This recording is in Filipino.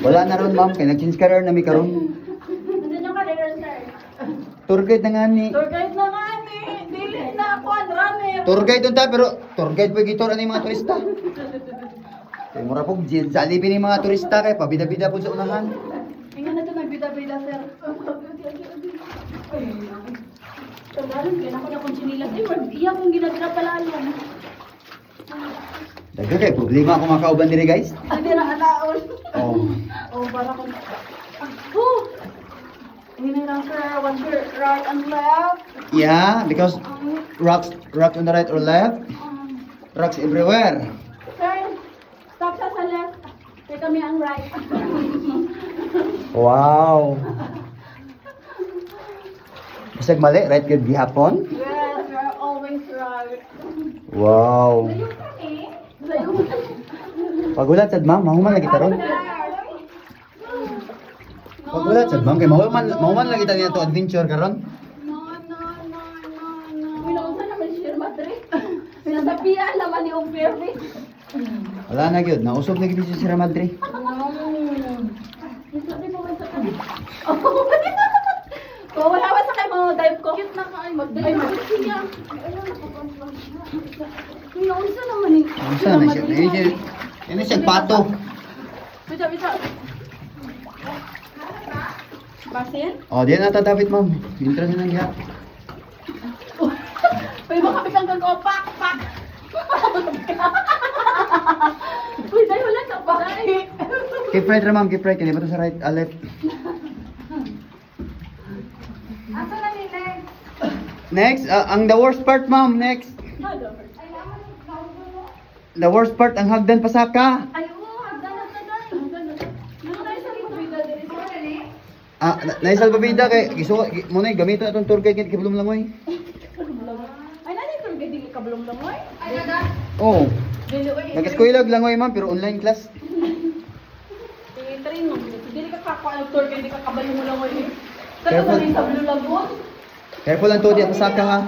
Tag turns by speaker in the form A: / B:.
A: Wala na ron, ma'am. Kaya nag-change career na may karon.
B: Nandiyan yung career, sir.
A: Tour guide na nga ni.
B: Tour guide na nga ni. Dili na ako, runner.
A: Tour guide doon ta, pero tour guide po gitor ano yung mga turista. Kaya mura po, Jollibee ni mga turista kaya pabida-bida po sa unahan.
B: Tingnan na ito, nagbida-bida, sir. Tagalog, kaya ako na kung sinilas. Iya kong ginagina pala yan.
A: Daga kay problema ako makauban diri guys.
B: Hindi na alaon.
A: Oh.
B: Oh, para kung... Hindi lang, sir. What's your right and left?
A: Yeah, because rocks on the right or left, rocks everywhere.
B: Sir, stop siya sa left. Kaya kami ang right.
A: Wow. Bisag mali, right good gihapon.
B: Yes, you're always right.
A: Wow.
B: Layo kami. Layo kami.
A: Pagulat sad ma'am, mahuman lagi taron. Pagulat sad ma'am, kay mahuman lagi ta niya to adventure karon.
B: No. Minausan naman si Sir Madre. Pinasabihan naman ni Umpervi.
A: Wala na gyud, nausog na gyud si Sir Madre.
B: Oh, wala ba sa kayo mga dive ko? Cute na ka ay mag-dive. Ay, mag-dive niya. Minausan naman eh.
A: Unsa na siya? Ini siya pato.
B: Bisa. Basin?
A: Oh, di na ta David ma'am. Intro na lang giha.
B: Uy, baka biglang gag-opak. Pak! Uy, dahil wala na pa.
A: Keep right ra ma'am, keep right. Kani ba to sa right, left?
B: Asa na ni next?
A: Next, ang the worst part ma'am, next. The worst part, ang hagdan pasaka.
B: Ay, oo, hagdan na. Ano tayo sa pabida din? Sorry, ni?
A: Naisal pabida kay giso mo na gamito na tong tour guide kay kibulong lang oy.
B: Ay, nani ito hindi kablong lang, oy? Ay, nada?
A: Oh,
B: Dili, oy.
A: nag-eskwela lang oy ma'am pero online class.
B: Train mo. Dili ka kakuha ng tour, hindi ka kabalo mo lang, oy.
A: Careful.
B: Kasi sa Blue Lagoon.
A: Careful lang to di pasaka ha.